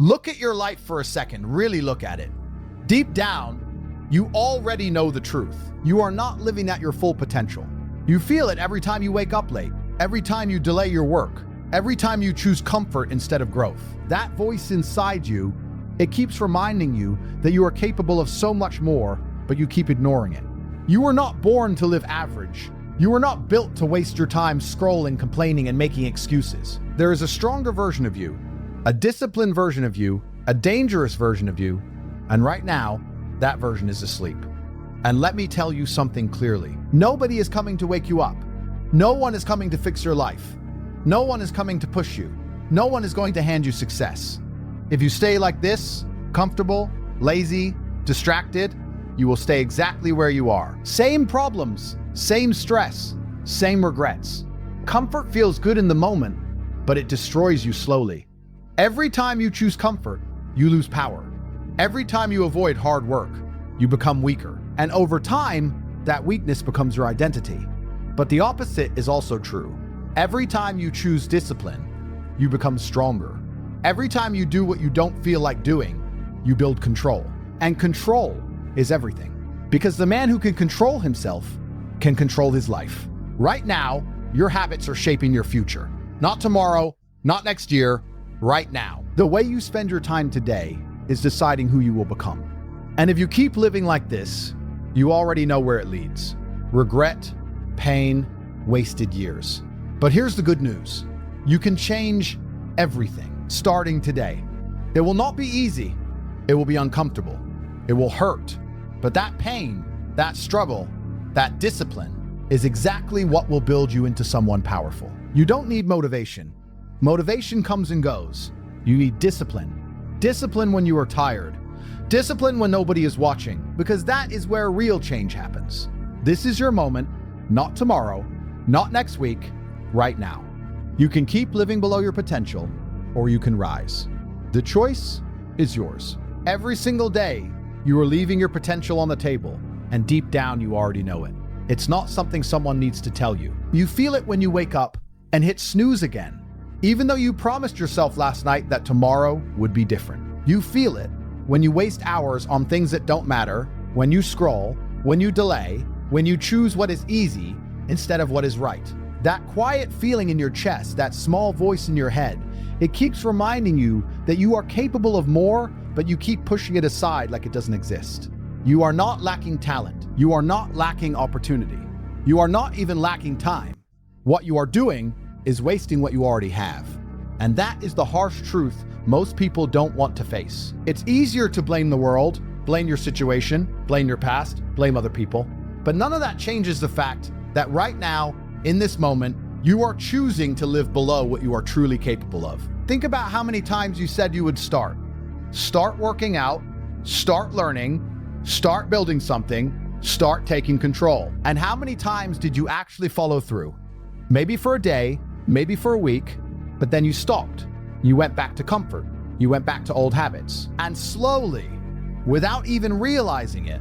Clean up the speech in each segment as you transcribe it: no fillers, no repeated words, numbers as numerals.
Look at your life for a second. Really look at it. Deep down, you already know the truth. You are not living at your full potential. You feel it every time you wake up late, every time you delay your work, every time you choose comfort instead of growth. That voice inside you, it keeps reminding you that you are capable of so much more, but you keep ignoring it. You were not born to live average. You were not built to waste your time scrolling, complaining, and making excuses. There is a stronger version of you, a disciplined version of you, a dangerous version of you, and right now, that version is asleep. And let me tell you something clearly. Nobody is coming to wake you up. No one is coming to fix your life. No one is coming to push you. No one is going to hand you success. If you stay like this, comfortable, lazy, distracted, you will stay exactly where you are. Same problems, same stress, same regrets. Comfort feels good in the moment, but it destroys you slowly. Every time you choose comfort, you lose power. Every time you avoid hard work, you become weaker. And over time, that weakness becomes your identity. But the opposite is also true. Every time you choose discipline, you become stronger. Every time you do what you don't feel like doing, you build control. And control is everything. Because the man who can control himself can control his life. Right now, your habits are shaping your future. Not tomorrow, not next year, right now. The way you spend your time today is deciding who you will become. And if you keep living like this, you already know where it leads. Regret, pain, wasted years. But here's the good news. You can change everything starting today. It will not be easy. It will be uncomfortable. It will hurt. But that pain, that struggle, that discipline is exactly what will build you into someone powerful. You don't need motivation. Motivation comes and goes. You need discipline. Discipline when you are tired. Discipline when nobody is watching, because that is where real change happens. This is your moment, not tomorrow, not next week, right now. You can keep living below your potential, or you can rise. The choice is yours. Every single day, you are leaving your potential on the table, and deep down you already know it. It's not something someone needs to tell you. You feel it when you wake up and hit snooze again, even though you promised yourself last night that tomorrow would be different. You feel it when you waste hours on things that don't matter, when you scroll, when you delay, when you choose what is easy instead of what is right. That quiet feeling in your chest, that small voice in your head, it keeps reminding you that you are capable of more, but you keep pushing it aside like it doesn't exist. You are not lacking talent. You are not lacking opportunity. You are not even lacking time. What you are doing is wasting what you already have. And that is the harsh truth most people don't want to face. It's easier to blame the world, blame your situation, blame your past, blame other people. But none of that changes the fact that right now, in this moment, you are choosing to live below what you are truly capable of. Think about how many times you said you would start. Start working out, start learning, start building something, start taking control. And how many times did you actually follow through? Maybe for a day, maybe for a week, but then you stopped. You went back to comfort. You went back to old habits. And slowly, without even realizing it,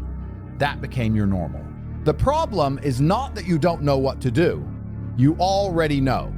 that became your normal. The problem is not that you don't know what to do. You already know.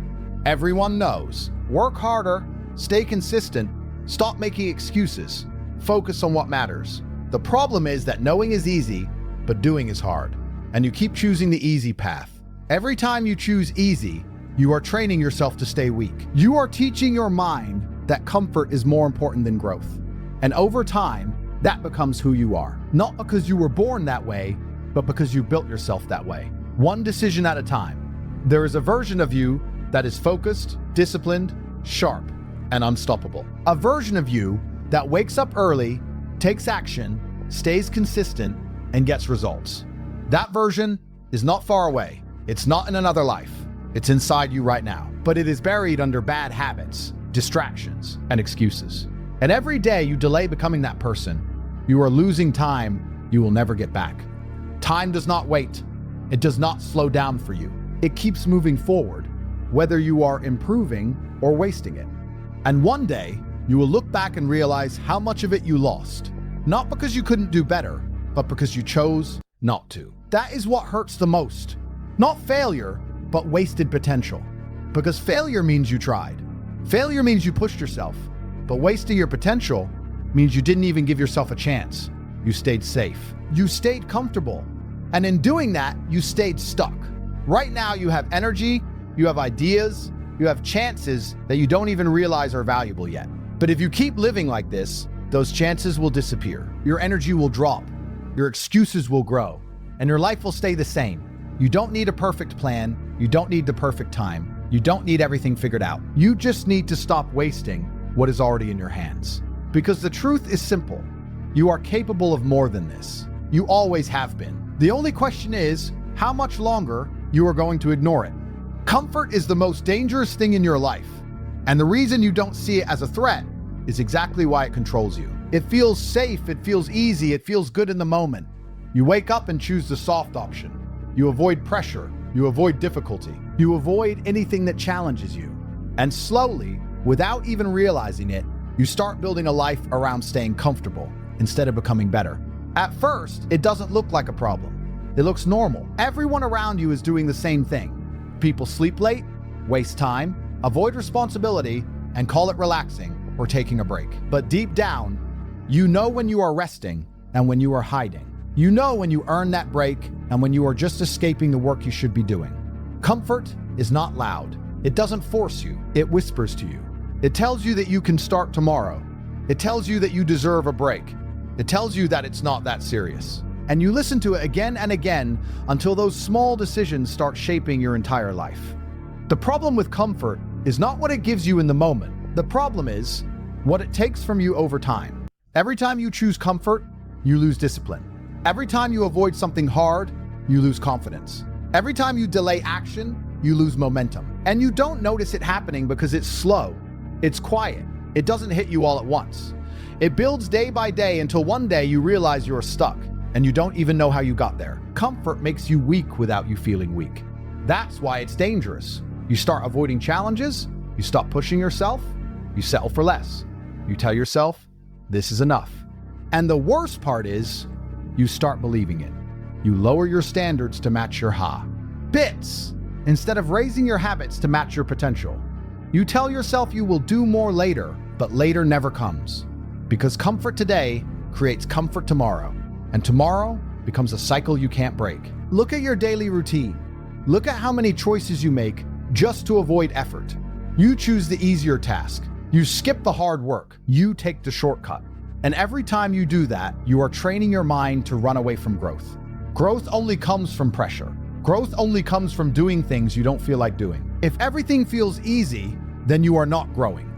Everyone knows. Work harder, stay consistent, stop making excuses, focus on what matters. The problem is that knowing is easy, but doing is hard. And you keep choosing the easy path. Every time you choose easy, you are training yourself to stay weak. You are teaching your mind that comfort is more important than growth. And over time, that becomes who you are. Not because you were born that way, but because you built yourself that way. One decision at a time. There is a version of you that is focused, disciplined, sharp, and unstoppable. A version of you that wakes up early, takes action, stays consistent, and gets results. That version is not far away. It's not in another life. It's inside you right now. But it is buried under bad habits, distractions, and excuses. And every day you delay becoming that person, you are losing time you will never get back. Time does not wait. It does not slow down for you. It keeps moving forward, whether you are improving or wasting it. And one day, you will look back and realize how much of it you lost. Not because you couldn't do better, but because you chose not to. That is what hurts the most. Not failure, but wasted potential. Because failure means you tried. Failure means you pushed yourself. But wasting your potential means you didn't even give yourself a chance. You stayed safe. You stayed comfortable. And in doing that, you stayed stuck. Right now, you have energy, you have ideas, you have chances that you don't even realize are valuable yet. But if you keep living like this, those chances will disappear. Your energy will drop. Your excuses will grow. And your life will stay the same. You don't need a perfect plan. You don't need the perfect time. You don't need everything figured out. You just need to stop wasting what is already in your hands. Because the truth is simple. You are capable of more than this. You always have been. The only question is how much longer you are going to ignore it. Comfort is the most dangerous thing in your life. And the reason you don't see it as a threat is exactly why it controls you. It feels safe, it feels easy, it feels good in the moment. You wake up and choose the soft option. You avoid pressure, you avoid difficulty, you avoid anything that challenges you. And slowly, without even realizing it, you start building a life around staying comfortable instead of becoming better. At first, it doesn't look like a problem. It looks normal. Everyone around you is doing the same thing. People sleep late, waste time, avoid responsibility, and call it relaxing or taking a break. But deep down, you know when you are resting and when you are hiding. You know when you earn that break and when you are just escaping the work you should be doing. Comfort is not loud. It doesn't force you. It whispers to you. It tells you that you can start tomorrow. It tells you that you deserve a break. It tells you that it's not that serious. And you listen to it again and again until those small decisions start shaping your entire life. The problem with comfort is not what it gives you in the moment. The problem is what it takes from you over time. Every time you choose comfort, you lose discipline. Every time you avoid something hard, you lose confidence. Every time you delay action, you lose momentum. And you don't notice it happening because it's slow. It's quiet. It doesn't hit you all at once. It builds day by day until one day you realize you're stuck and you don't even know how you got there. Comfort makes you weak without you feeling weak. That's why it's dangerous. You start avoiding challenges, you stop pushing yourself, you settle for less. You tell yourself, this is enough. And the worst part is, you start believing it. You lower your standards to match your habits instead of raising your habits to match your potential. You tell yourself you will do more later, but later never comes. Because comfort today creates comfort tomorrow, and tomorrow becomes a cycle you can't break. Look at your daily routine. Look at how many choices you make just to avoid effort. You choose the easier task. You skip the hard work. You take the shortcut. And every time you do that, you are training your mind to run away from growth. Growth only comes from pressure. Growth only comes from doing things you don't feel like doing. If everything feels easy, then you are not growing.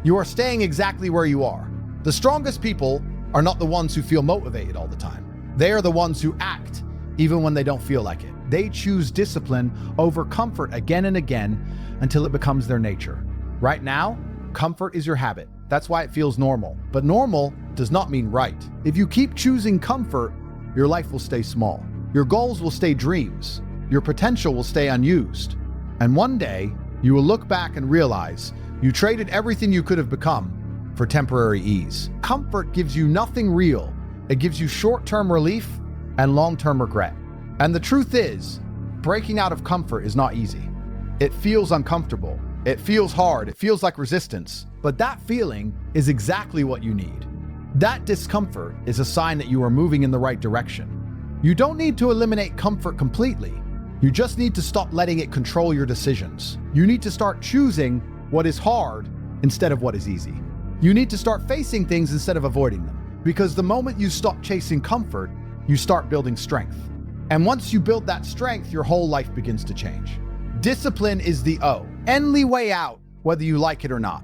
You are staying exactly where you are. The strongest people are not the ones who feel motivated all the time. They are the ones who act even when they don't feel like it. They choose discipline over comfort again and again until it becomes their nature. Right now, comfort is your habit. That's why it feels normal. But normal does not mean right. If you keep choosing comfort, your life will stay small. Your goals will stay dreams. Your potential will stay unused. And one day, you will look back and realize you traded everything you could have become for temporary ease. Comfort gives you nothing real. It gives you short-term relief and long-term regret. And the truth is, breaking out of comfort is not easy. It feels uncomfortable. It feels hard. It feels like resistance. But that feeling is exactly what you need. That discomfort is a sign that you are moving in the right direction. You don't need to eliminate comfort completely. You just need to stop letting it control your decisions. You need to start choosing what is hard instead of what is easy. You need to start facing things instead of avoiding them. Because the moment you stop chasing comfort, you start building strength. And once you build that strength, your whole life begins to change. Discipline is the only way out, whether you like it or not.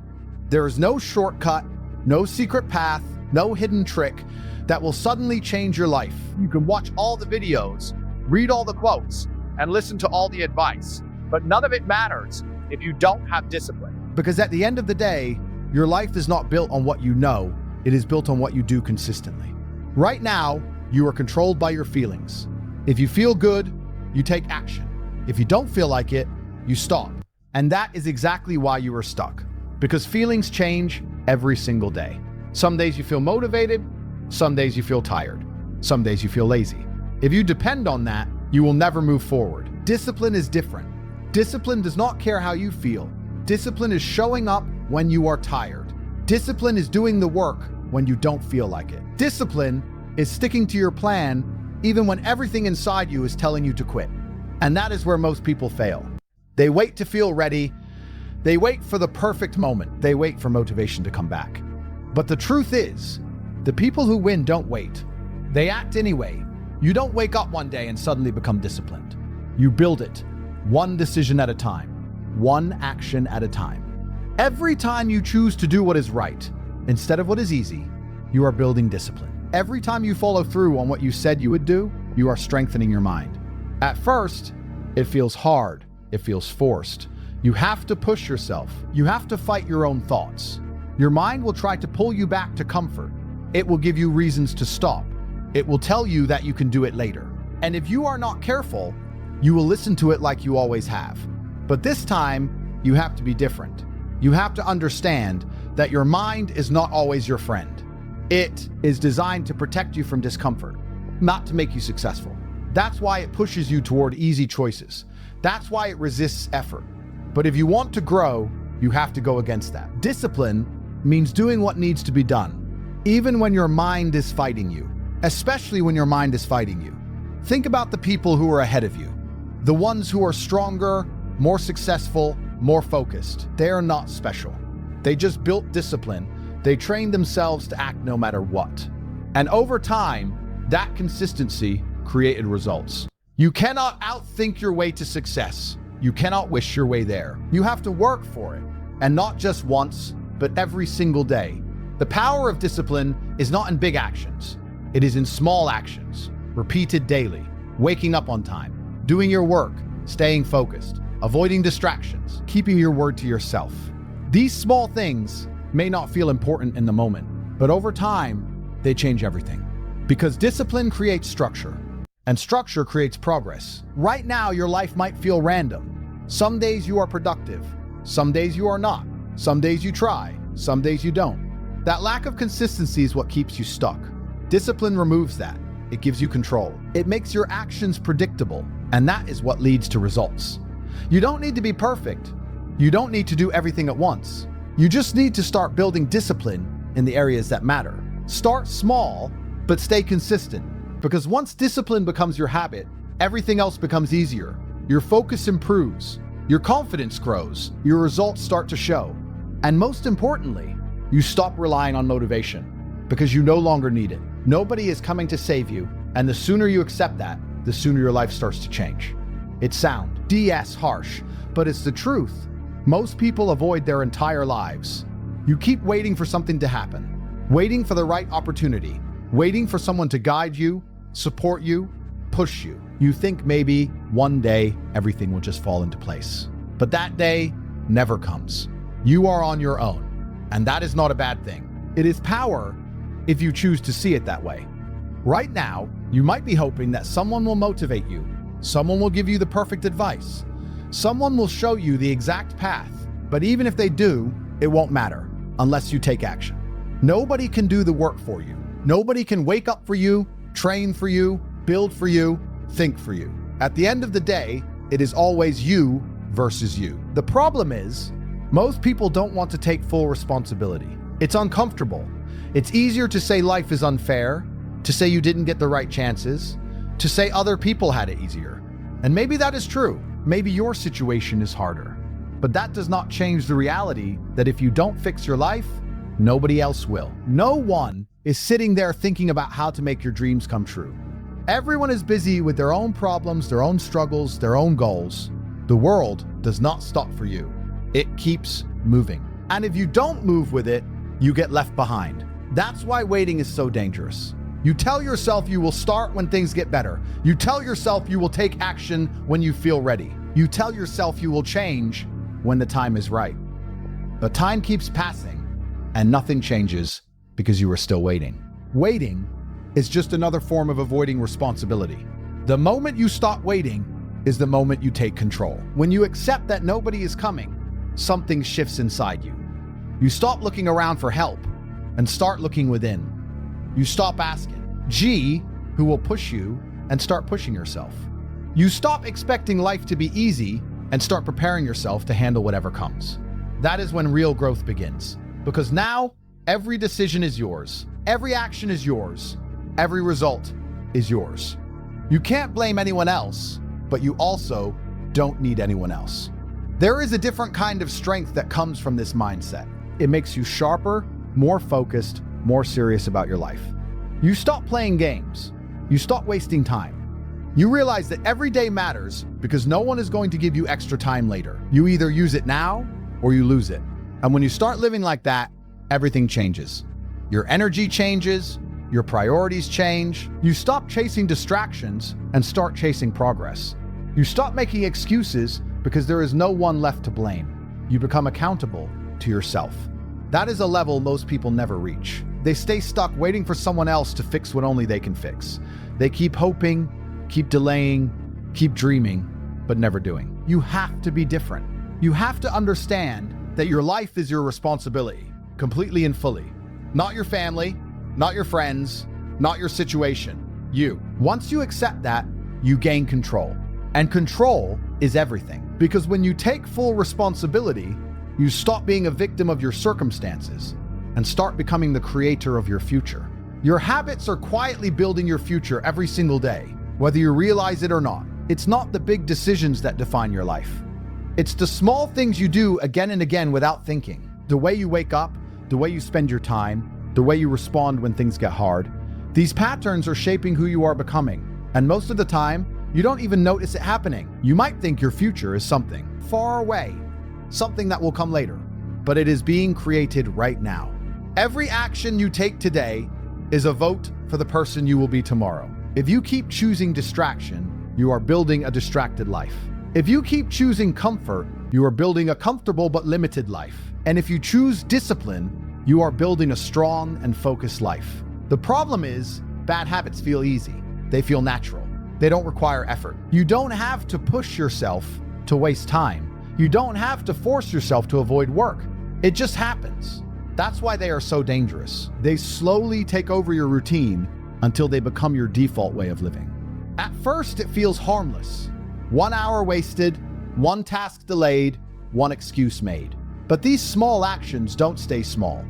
There is no shortcut, no secret path, no hidden trick that will suddenly change your life. You can watch all the videos, read all the quotes, and listen to all the advice, but none of it matters if you don't have discipline. Because at the end of the day, your life is not built on what you know, it is built on what you do consistently. Right now, you are controlled by your feelings. If you feel good, you take action. If you don't feel like it, you stop. And that is exactly why you are stuck. Because feelings change every single day. Some days you feel motivated, some days you feel tired, some days you feel lazy. If you depend on that, you will never move forward. Discipline is different. Discipline does not care how you feel. Discipline is showing up when you are tired, Discipline is doing the work when you don't feel like it. Discipline is sticking to your plan even when everything inside you is telling you to quit. And that is where most people fail. They wait to feel ready. They wait for the perfect moment. They wait for motivation to come back. But the truth is, the people who win don't wait. They act anyway. You don't wake up one day and suddenly become disciplined. You build it, one decision at a time, one action at a time. Every time you choose to do what is right instead of what is easy, you are building discipline. Every time you follow through on what you said you would do, you are strengthening your mind. At first, it feels hard. It feels forced. You have to push yourself. You have to fight your own thoughts. Your mind will try to pull you back to comfort. It will give you reasons to stop. It will tell you that you can do it later. And if you are not careful, you will listen to it like you always have. But this time, you have to be different. You have to understand that your mind is not always your friend. It is designed to protect you from discomfort, not to make you successful. That's why it pushes you toward easy choices. That's why it resists effort. But if you want to grow, you have to go against that. Discipline means doing what needs to be done, even when your mind is fighting you, especially when your mind is fighting you. Think about the people who are ahead of you, the ones who are stronger, more successful, more focused. They are not special. They just built discipline. They trained themselves to act no matter what. And over time, that consistency created results. You cannot outthink your way to success. You cannot wish your way there. You have to work for it, and not just once, but every single day. The power of discipline is not in big actions. It is in small actions, repeated daily, waking up on time, doing your work, staying focused, avoiding distractions, keeping your word to yourself. These small things may not feel important in the moment, but over time, they change everything. Because discipline creates structure, and structure creates progress. Right now, your life might feel random. Some days you are productive. Some days you are not. Some days you try. Some days you don't. That lack of consistency is what keeps you stuck. Discipline removes that. It gives you control. It makes your actions predictable, and that is what leads to results. You don't need to be perfect. You don't need to do everything at once. You just need to start building discipline in the areas that matter. Start small, but stay consistent. Because once discipline becomes your habit, everything else becomes easier. Your focus improves. Your confidence grows. Your results start to show. And most importantly, you stop relying on motivation because you no longer need it. Nobody is coming to save you, and the sooner you accept that, the sooner your life starts to change. It sounds harsh, but it's the truth. Most people avoid their entire lives. You keep waiting for something to happen, waiting for the right opportunity, waiting for someone to guide you, support you, push you. You think maybe one day everything will just fall into place. But that day never comes. You are on your own, and that is not a bad thing. It is power if you choose to see it that way. Right now, you might be hoping that someone will motivate you. Someone will give you the perfect advice. Someone will show you the exact path. But even if they do, it won't matter unless you take action. Nobody can do the work for you. Nobody can wake up for you, train for you, build for you, think for you. At the end of the day, it is always you versus you. The problem is, most people don't want to take full responsibility. It's uncomfortable. It's easier to say life is unfair, to say you didn't get the right chances, to say other people had it easier. And maybe that is true. Maybe your situation is harder. But that does not change the reality that if you don't fix your life, nobody else will. No one is sitting there thinking about how to make your dreams come true. Everyone is busy with their own problems, their own struggles, their own goals. The world does not stop for you. It keeps moving. And if you don't move with it, you get left behind. That's why waiting is so dangerous. You tell yourself you will start when things get better. You tell yourself you will take action when you feel ready. You tell yourself you will change when the time is right. But time keeps passing and nothing changes because you are still waiting. Waiting is just another form of avoiding responsibility. The moment you stop waiting is the moment you take control. When you accept that nobody is coming, something shifts inside you. You stop looking around for help and start looking within. You stop asking, who will push you, and start pushing yourself. You stop expecting life to be easy and start preparing yourself to handle whatever comes. That is when real growth begins. Because now, every decision is yours. Every action is yours. Every result is yours. You can't blame anyone else, but you also don't need anyone else. There is a different kind of strength that comes from this mindset. It makes you sharper, more focused, more serious about your life. You stop playing games. You stop wasting time. You realize that every day matters because no one is going to give you extra time later. You either use it now or you lose it. And when you start living like that, everything changes. Your energy changes, your priorities change. You stop chasing distractions and start chasing progress. You stop making excuses because there is no one left to blame. You become accountable to yourself. That is a level most people never reach. They stay stuck waiting for someone else to fix what only they can fix. They keep hoping, keep delaying, keep dreaming, but never doing. You have to be different. You have to understand that your life is your responsibility, completely and fully. Not your family, not your friends, not your situation. You. Once you accept that, you gain control. And control is everything. Because when you take full responsibility, you stop being a victim of your circumstances and start becoming the creator of your future. Your habits are quietly building your future every single day, whether you realize it or not. It's not the big decisions that define your life. It's the small things you do again and again without thinking. The way you wake up, the way you spend your time, the way you respond when things get hard. These patterns are shaping who you are becoming. And most of the time, you don't even notice it happening. You might think your future is something far away, something that will come later, but it is being created right now. Every action you take today is a vote for the person you will be tomorrow. If you keep choosing distraction, you are building a distracted life. If you keep choosing comfort, you are building a comfortable but limited life. And if you choose discipline, you are building a strong and focused life. The problem is, bad habits feel easy. They feel natural. They don't require effort. You don't have to push yourself to waste time. You don't have to force yourself to avoid work. It just happens. That's why they are so dangerous. They slowly take over your routine until they become your default way of living. At first, it feels harmless. 1 hour wasted, one task delayed, one excuse made. But these small actions don't stay small.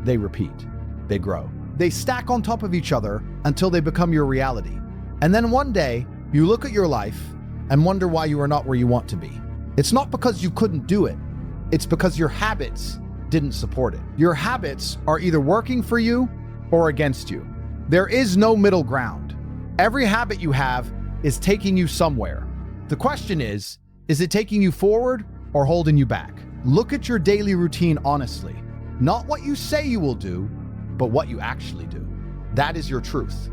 They repeat. They grow. They stack on top of each other until they become your reality. And then one day, you look at your life and wonder why you are not where you want to be. It's not because you couldn't do it. It's because your habits didn't support it. Your habits are either working for you or against you. There is no middle ground. Every habit you have is taking you somewhere. The question is it taking you forward or holding you back? Look at your daily routine honestly. Not what you say you will do, but what you actually do. That is your truth.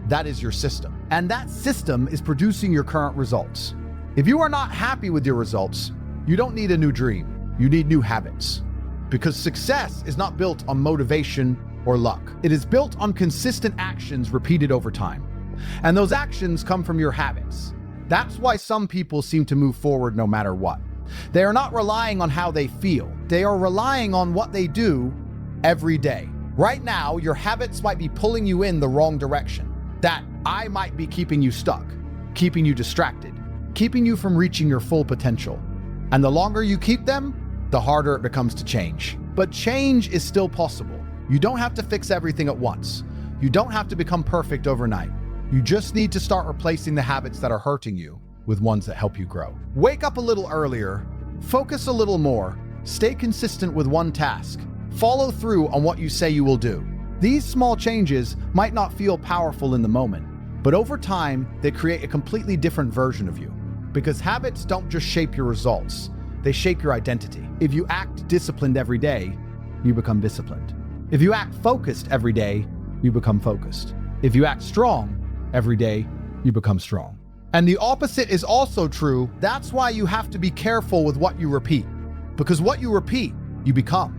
That is your system. And that system is producing your current results. If you are not happy with your results, you don't need a new dream. You need new habits. Because success is not built on motivation or luck. It is built on consistent actions repeated over time. And those actions come from your habits. That's why some people seem to move forward no matter what. They are not relying on how they feel. They are relying on what they do every day. Right now, your habits might be pulling you in the wrong direction. That I might be keeping you stuck, keeping you distracted, keeping you from reaching your full potential. And the longer you keep them, the harder it becomes to change. But change is still possible. You don't have to fix everything at once. You don't have to become perfect overnight. You just need to start replacing the habits that are hurting you with ones that help you grow. Wake up a little earlier, focus a little more, stay consistent with one task, follow through on what you say you will do. These small changes might not feel powerful in the moment, but over time, they create a completely different version of you. Because habits don't just shape your results, they shape your identity. If you act disciplined every day, you become disciplined. If you act focused every day, you become focused. If you act strong every day, you become strong. And the opposite is also true. That's why you have to be careful with what you repeat. Because what you repeat, you become.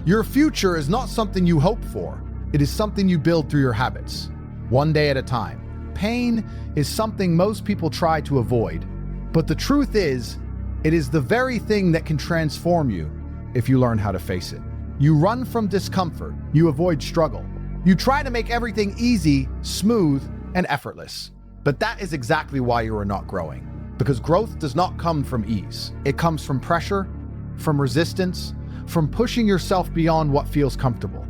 Your future is not something you hope for. It is something you build through your habits, one day at a time. Pain is something most people try to avoid. But the truth is, it is the very thing that can transform you if you learn how to face it. You run from discomfort. You avoid struggle. You try to make everything easy, smooth, and effortless. But that is exactly why you are not growing. Because growth does not come from ease. It comes from pressure, from resistance, from pushing yourself beyond what feels comfortable.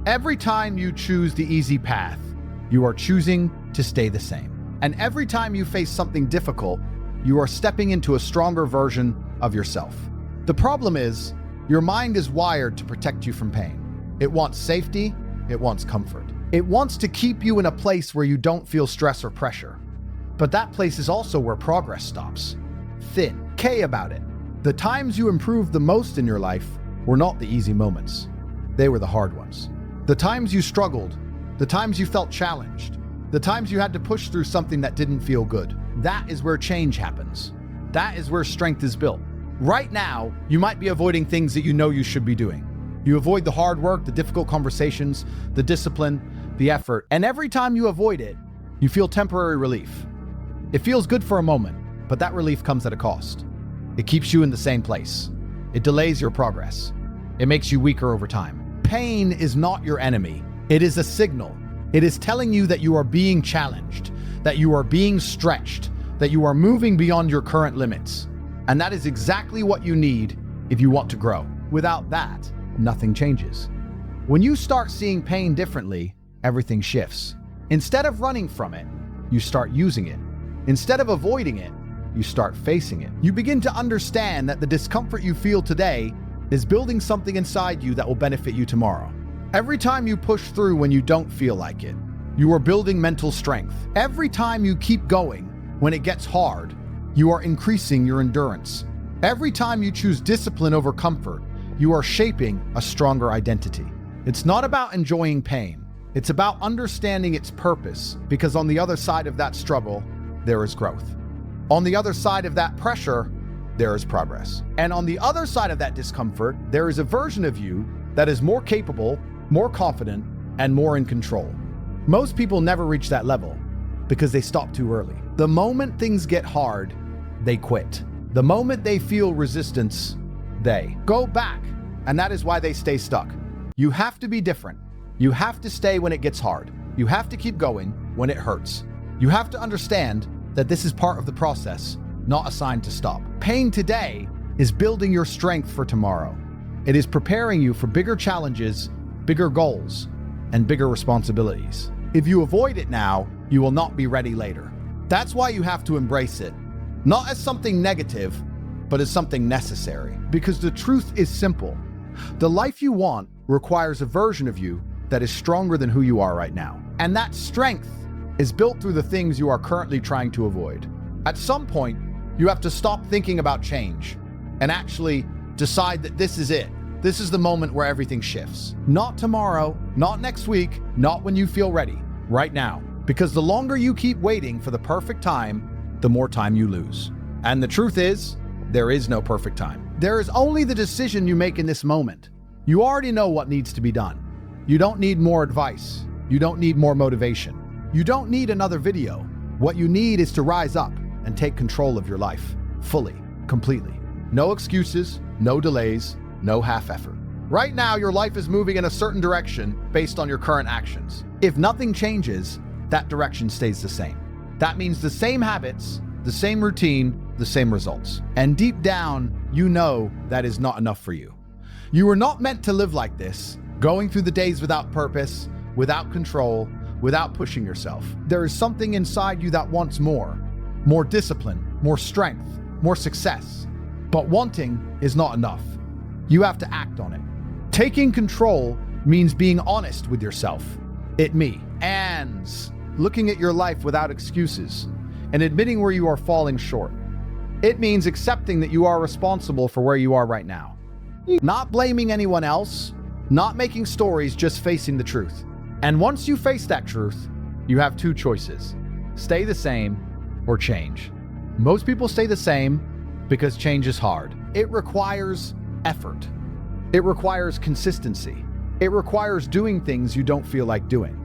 Every time you choose the easy path, you are choosing to stay the same. And every time you face something difficult, you are stepping into a stronger version of yourself. The problem is, your mind is wired to protect you from pain. It wants safety, it wants comfort. It wants to keep you in a place where you don't feel stress or pressure. But that place is also where progress stops. Thin. K about it. The times you improved the most in your life were not the easy moments. They were the hard ones. The times you struggled, the times you felt challenged, the times you had to push through something that didn't feel good. That is where change happens. That is where strength is built. Right now, you might be avoiding things that you know you should be doing. You avoid the hard work, the difficult conversations, the discipline, the effort, and every time you avoid it, you feel temporary relief. It feels good for a moment, but that relief comes at a cost. It keeps you in the same place. It delays your progress. It makes you weaker over time. Pain is not your enemy. It is a signal. It is telling you that you are being challenged, that you are being stretched, that you are moving beyond your current limits. And that is exactly what you need if you want to grow. Without that, nothing changes. When you start seeing pain differently, everything shifts. Instead of running from it, you start using it. Instead of avoiding it, you start facing it. You begin to understand that the discomfort you feel today is building something inside you that will benefit you tomorrow. Every time you push through when you don't feel like it, you are building mental strength. Every time you keep going when it gets hard, you are increasing your endurance. Every time you choose discipline over comfort, you are shaping a stronger identity. It's not about enjoying pain. It's about understanding its purpose, because on the other side of that struggle, there is growth. On the other side of that pressure, there is progress. And on the other side of that discomfort, there is a version of you that is more capable, more confident, and more in control. Most people never reach that level because they stop too early. The moment things get hard, they quit. The moment they feel resistance, they go back, and that is why they stay stuck. You have to be different. You have to stay when it gets hard. You have to keep going when it hurts. You have to understand that this is part of the process, not a sign to stop. Pain today is building your strength for tomorrow. It is preparing you for bigger challenges, bigger goals, and bigger responsibilities. If you avoid it now, you will not be ready later. That's why you have to embrace it, not as something negative, but as something necessary. Because the truth is simple. The life you want requires a version of you that is stronger than who you are right now. And that strength is built through the things you are currently trying to avoid. At some point, you have to stop thinking about change and actually decide that this is it. This is the moment where everything shifts. Not tomorrow, not next week, not when you feel ready. Right now. Because the longer you keep waiting for the perfect time, the more time you lose. And the truth is, there is no perfect time. There is only the decision you make in this moment. You already know what needs to be done. You don't need more advice. You don't need more motivation. You don't need another video. What you need is to rise up and take control of your life. Fully, completely. No excuses, no delays, no half effort. Right now, your life is moving in a certain direction based on your current actions. If nothing changes, that direction stays the same. That means the same habits, the same routine, the same results. And deep down, you know that is not enough for you. You were not meant to live like this, going through the days without purpose, without control, without pushing yourself. There is something inside you that wants more discipline, more strength, more success. But wanting is not enough. You have to act on it. Taking control means being honest with yourself. And looking at your life without excuses and admitting where you are falling short. It means accepting that you are responsible for where you are right now. Not blaming anyone else, not making stories, just facing the truth. And once you face that truth, you have two choices: stay the same or change. Most people stay the same because change is hard. It requires effort. It requires consistency. It requires doing things you don't feel like doing.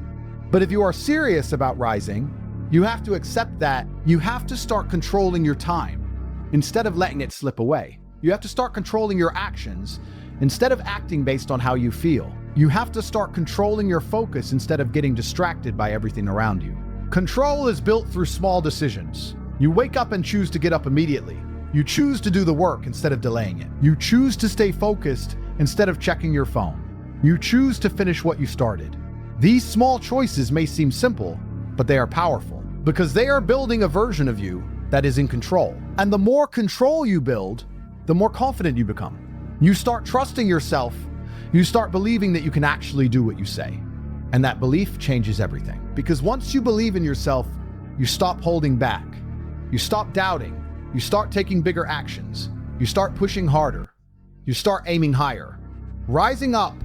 But if you are serious about rising, you have to accept that you have to start controlling your time instead of letting it slip away. You have to start controlling your actions instead of acting based on how you feel. You have to start controlling your focus instead of getting distracted by everything around you. Control is built through small decisions. You wake up and choose to get up immediately. You choose to do the work instead of delaying it. You choose to stay focused instead of checking your phone. You choose to finish what you started. These small choices may seem simple, but they are powerful because they are building a version of you that is in control. And the more control you build, the more confident you become. You start trusting yourself. You start believing that you can actually do what you say. And that belief changes everything. Because once you believe in yourself, you stop holding back. You stop doubting. You start taking bigger actions. You start pushing harder. You start aiming higher. Rising up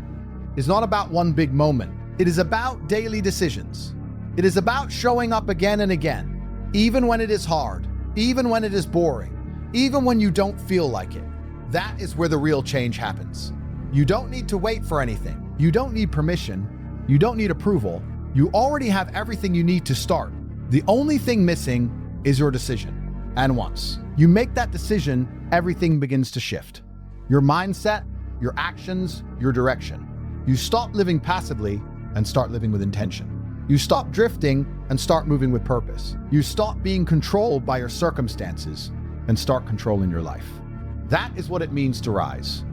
is not about one big moment. It is about daily decisions. It is about showing up again and again, even when it is hard, even when it is boring, even when you don't feel like it. That is where the real change happens. You don't need to wait for anything. You don't need permission. You don't need approval. You already have everything you need to start. The only thing missing is your decision. And once you make that decision, everything begins to shift. Your mindset, your actions, your direction. You stop living passively and start living with intention. You stop drifting and start moving with purpose. You stop being controlled by your circumstances and start controlling your life. That is what it means to rise.